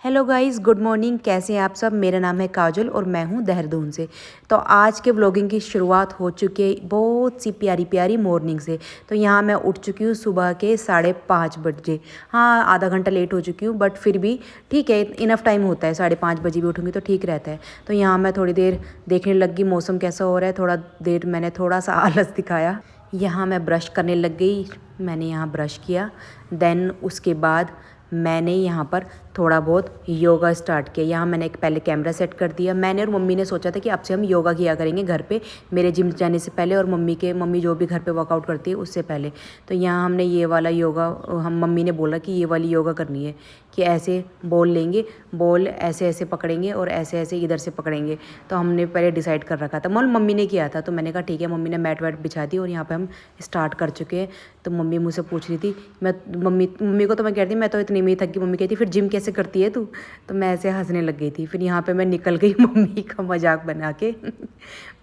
Hello guys, good morning. कैसे हैं आप सब? मेरा नाम है काजल और मैं हूं देहरादून से। तो आज के व्लॉगिंग की शुरुआत हो चुकी है बहुत सी प्यारी प्यारी मॉर्निंग से। तो यहाँ मैं उठ चुकी हूँ सुबह के 5:30 बजे। हाँ, आधा घंटा लेट हो चुकी हूँ बट फिर भी ठीक है, इनफ टाइम होता है। 5:30 बजे भी उठूँगी तो ठीक रहता है। तो यहाँ मैं थोड़ी देर देखने लगी मौसम कैसा हो रहा है। थोड़ा देर मैंने थोड़ा सा आलस दिखाया। यहाँ मैं ब्रश करने लग गई। मैंने यहाँ ब्रश किया, देन उसके बाद मैंने यहाँ पर थोड़ा बहुत योगा स्टार्ट किया। यहाँ मैंने एक पहले कैमरा सेट कर दिया। मैंने और मम्मी ने सोचा था कि अब से हम योगा किया करेंगे घर पे, मेरे जिम जाने से पहले और मम्मी जो भी घर पे वर्कआउट करती है उससे पहले। तो यहाँ हमने ये वाला योगा, हम मम्मी ने बोला कि ये वाली योगा करनी है कि ऐसे बॉल लेंगे, बॉल ऐसे ऐसे पकड़ेंगे और ऐसे ऐसे इधर से पकड़ेंगे। तो हमने पहले डिसाइड कर रखा था, मम्मी ने किया था। तो मैंने कहा ठीक है। मम्मी ने मैट वैट बिछा दी और यहाँ पे हम स्टार्ट कर चुके हैं। तो मम्मी मुझसे पूछ रही थी, मम्मी को तो मैं कहती मैं तो इतनी में ही थक गई। मम्मी कहती फिर जिम कैसे करती है तू? तो मैं ऐसे हंसने लग गई थी। फिर यहाँ पे मैं निकल गई मम्मी का मजाक बना के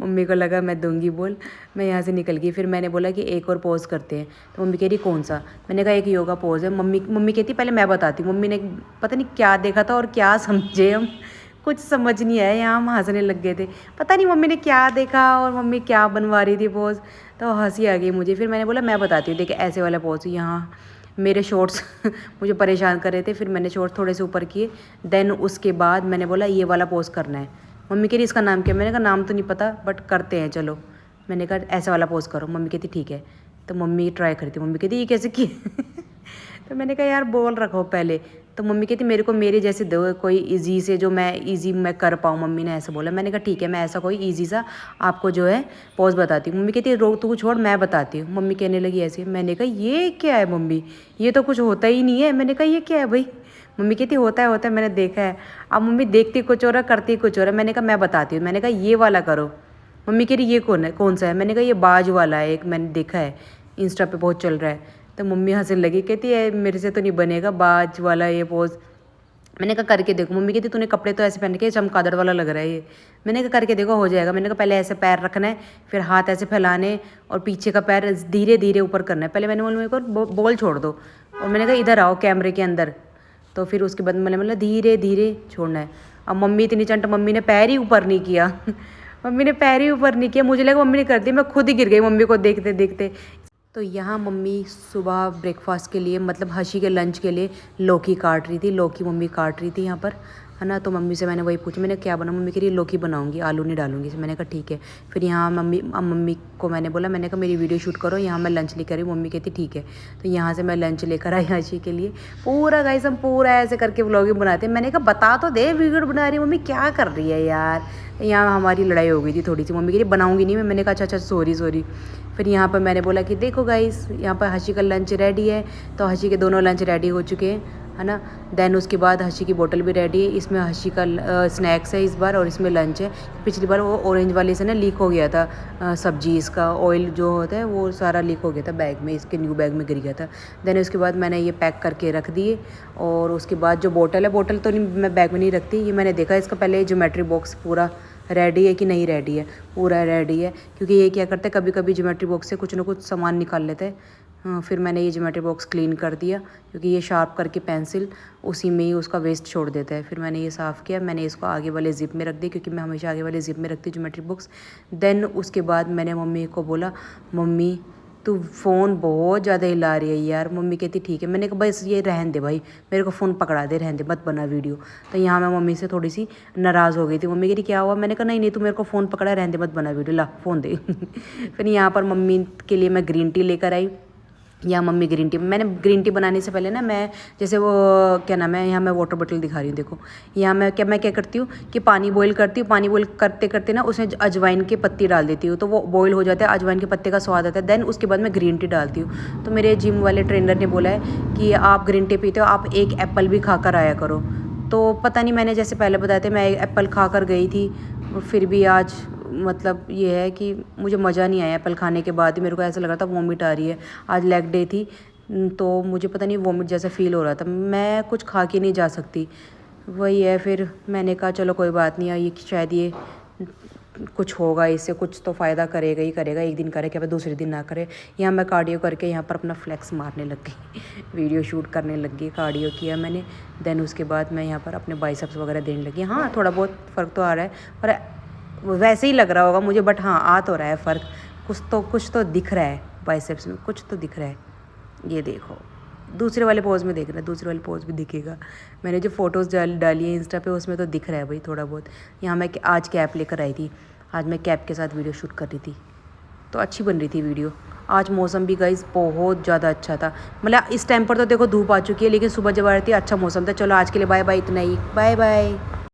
मम्मी को लगा मैं दूंगी बोल, मैं यहाँ से निकल गई। फिर मैंने बोला कि एक और पोज़ करते हैं। तो मम्मी कह रही कौन सा? मैंने कहा एक योगा पोज़ है। मम्मी कहती पहले मैं बताती हूँ। मम्मी ने पता नहीं क्या देखा था और क्या समझे हम, कुछ समझ नहीं आया। यहाँ हम हंसने लग गए थे। पता नहीं मम्मी ने क्या देखा और मम्मी क्या बनवा रही थी पोज़, तो हंसी आ गई मुझे। फिर मैंने बोला मैं बताती हूँ, देखे ऐसे वाला पोज़। यहाँ मेरे शॉर्ट्स मुझे परेशान कर रहे थे, फिर मैंने शॉर्ट्स थोड़े से ऊपर किए। देन उसके बाद मैंने बोला ये वाला पोज़ करना है। मम्मी कह रही इसका नाम क्या? मैंने कहा नाम तो नहीं पता बट करते हैं चलो। मैंने कहा ऐसा वाला पोज़ करो। मम्मी कहती ठीक है। तो मम्मी ट्राई करती, मम्मी कहती ये कैसे किए तो मैंने कहा यार बोल रखो पहले। तो मम्मी कहती मेरे को मेरे जैसे दो कोई ईजी से जो मैं ईजी मैं कर पाऊँ। मम्मी ने ऐसा बोला। मैंने कहा ठीक है, मैं ऐसा कोई ईजी सा आपको जो है पोज़ बताती हूँ। मम्मी कहती है रो तू छोड़ मैं बताती हूँ। मम्मी कहने लगी ऐसे। मैंने कहा ये क्या है मम्मी, ये तो कुछ होता ही नहीं है। मैंने कहा ये क्या है भाई? मम्मी कहती होता है मैंने देखा है। अब मम्मी देखती कुछ और है करती कुछ और है। मैंने कहा मैं बताती हूँ। मैंने कहा ये वाला करो। मम्मी कह रही ये कौन सा है? मैंने कहा ये बाज वाला है, एक मैंने देखा है इंस्टा पे बहुत चल रहा है। तो मम्मी हंसने लगी, कहती है मेरे से तो नहीं बनेगा बाज वाला ये पोज़। मैंने कहा करके देखो। मम्मी कहती तूने कपड़े तो ऐसे पहन के चमगादड़ वाला लग रहा है ये। मैंने कहा करके देखो हो जाएगा। मैंने कहा पहले ऐसे पैर रखना है, फिर हाथ ऐसे फैलाने और पीछे का पैर धीरे धीरे ऊपर करना है। पहले मैंने बोला मेरे को बॉल छोड़ दो और मैंने कहा इधर आओ कैमरे के अंदर। तो फिर उसके बाद मैंने बोला धीरे धीरे छोड़ना है। अब मम्मी इतनी चंट, मम्मी ने पैर ही ऊपर नहीं किया मम्मी ने पैर ही ऊपर नहीं किया। मुझे लगा मम्मी ने कर दी, मैं खुद ही गिर गई मम्मी को देखते देखते। तो यहाँ मम्मी सुबह ब्रेकफास्ट के लिए मतलब हशी के लंच के लिए लौकी काट रही थी। लौकी मम्मी काट रही थी यहाँ पर, है ना। तो मम्मी से मैंने वही पूछा, मैंने क्या बना? मम्मी कह रही लौकी बनाऊंगी, आलू नहीं डालूंगी। मैंने कहा ठीक है। फिर यहाँ मम्मी को मैंने बोला, मैंने कहा मेरी वीडियो शूट करो, यहाँ मैं लंच लेकर आई। मम्मी कहती ठीक है। तो यहाँ से मैं लंच लेकर आई हशी के लिए। पूरा गाइस हम पूरा ऐसे करके व्लॉगिंग बनाते हैं। मैंने कहा बता तो दे वीडियो बना रही मम्मी, क्या कर रही है यार। यहाँ हमारी लड़ाई हो गई थी थोड़ी सी। मम्मी कह रही बनाऊंगी नहीं मैं। मैंने कहा अच्छा सॉरी। फिर यहाँ पर मैंने बोला कि देखो गाइस यहाँ पर हशी का लंच रेडी है। तो हशी के दोनों लंच रेडी हो चुके हैं, है ना। देन उसके बाद हशी की बोतल भी रेडी है। इसमें हशी का स्नैक्स है इस बार और इसमें लंच है। पिछली बार वो ऑरेंज वाले से ना लीक हो गया था सब्जी, इसका ऑयल जो होता है वो सारा लीक हो गया था बैग में, इसके न्यू बैग में गिर गया था। देन उसके बाद मैंने ये पैक करके रख दिए। और उसके बाद जो बोतल है, बोतल तो नहीं मैं बैग में नहीं रखती। ये मैंने देखा इसका पहले ज्योमेट्री बॉक्स पूरा रेडी है कि नहीं रेडी है। पूरा रेडी है क्योंकि ये क्या करते हैं कभी कभी ज्योमेट्री बॉक्स से कुछ ना कुछ सामान निकाल लेते हैं। फिर मैंने ये ज्योमेट्री बॉक्स क्लीन कर दिया क्योंकि ये शार्प करके पेंसिल उसी में ही उसका वेस्ट छोड़ देता है। फिर मैंने ये साफ़ किया। मैंने इसको आगे वाले जिप में रख दिया क्योंकि मैं हमेशा आगे वाले जिप में रखती हूँ ज्योमेट्री बॉक्स। देन उसके बाद मैंने मम्मी को बोला मम्मी तू फ़ोन बहुत ज़्यादा हिला रही है यार। मम्मी कहती ठीक है। मैंने कहा बस ये रहन दे भाई, मेरे को फ़ोन पकड़ा दे, रहन दे मत बना वीडियो। तो यहाँ मैं मम्मी से थोड़ी सी नाराज़ हो गई थी। मम्मी कह रही क्या हुआ? मैंने कहा नहीं तू मेरे को फ़ोन पकड़ा, रहन दे मत बना वीडियो, ला फ़ोन दे फिर यहाँ पर मम्मी के लिए मैं ग्रीन टी लेकर आई। या मम्मी ग्रीन टी, मैंने ग्रीन टी बनाने से पहले ना मैं जैसे वो क्या नाम है, यहाँ मैं वाटर बॉटल दिखा रही हूँ देखो। यहाँ मैं क्या करती हूँ कि पानी बॉईल करती हूँ। पानी बॉईल करते करते ना उसमें अजवाइन की पत्ती डाल देती हूँ तो वो बॉईल हो जाता है, अजवाइन के पत्ते का स्वाद आता है। देन उसके बाद मैं ग्रीन टी डालती हूँ। तो मेरे जिम वाले ट्रेनर ने बोला है कि आप ग्रीन टी पीते हो, आप एक एप्पल भी खा कर आया करो। तो पता नहीं, मैंने जैसे पहले बताया था मैं एक एप्पल खा कर गई थी, फिर भी आज मतलब ये है कि मुझे मज़ा नहीं आया। एप्पल खाने के बाद ही मेरे को ऐसा लग रहा था वॉमिट आ रही है। आज लेग डे थी तो मुझे पता नहीं वॉमिट जैसा फ़ील हो रहा था। मैं कुछ खा के नहीं जा सकती, वही है। फिर मैंने कहा चलो कोई बात नहीं, ये शायद ये कुछ होगा इससे, कुछ तो फ़ायदा करेगा ही करेगा, एक दिन करे क्या पता दूसरे दिन ना करे। यहाँ मैं कार्डियो करके यहाँ पर अपना फ्लेक्स मारने लग गई वीडियो शूट करने लग गई। कार्डियो किया मैंने, देन उसके बाद मैं यहाँ पर अपने बाइसेप्स वगैरह देने लगी। हाँ थोड़ा बहुत फ़र्क तो आ रहा है, पर वैसे ही लग रहा होगा मुझे, बट हाँ आ तो रहा है फ़र्क, कुछ तो दिख रहा है बाइसेप्स में, कुछ तो दिख रहा है। ये देखो दूसरे वाले पोज में देख रहा है, दूसरे वाले पोज भी दिखेगा। मैंने जो फ़ोटोज़ डाली है इंस्टा पे उसमें तो दिख रहा है भाई थोड़ा बहुत। यहाँ मैं आज कैप लेकर आई थी, आज मैं कैप के साथ वीडियो शूट कर रही थी, तो अच्छी बन रही थी वीडियो। आज मौसम भी गाइस बहुत ज़्यादा अच्छा था, मतलब इस टाइम पर तो देखो धूप आ चुकी है, लेकिन सुबह जब आ रही थी अच्छा मौसम था। चलो आज के लिए बाय बाय, इतना ही, बाय बाय।